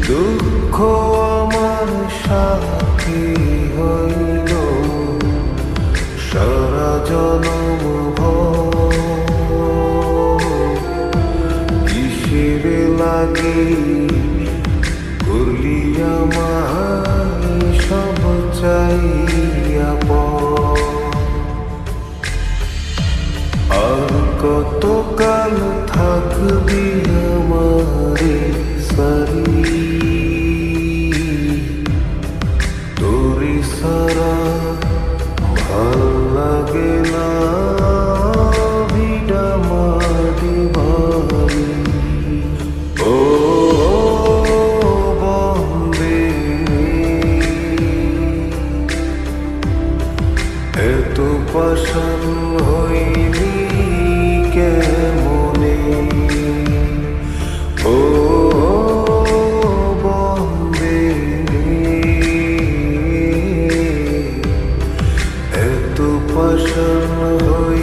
দুঃখ আমার সাথী হইল সারা জনম কিসের লাগে করলি আমায় সব চাইয়া আর কতকাল থাকবি আমারে সারি তোরে সারা ভাল লাগে না ভিড়া মাটি বাড়ি ও বন্দে এত পাষাণ হইলি কেমনে ও বন্দে এত পাষাণ হই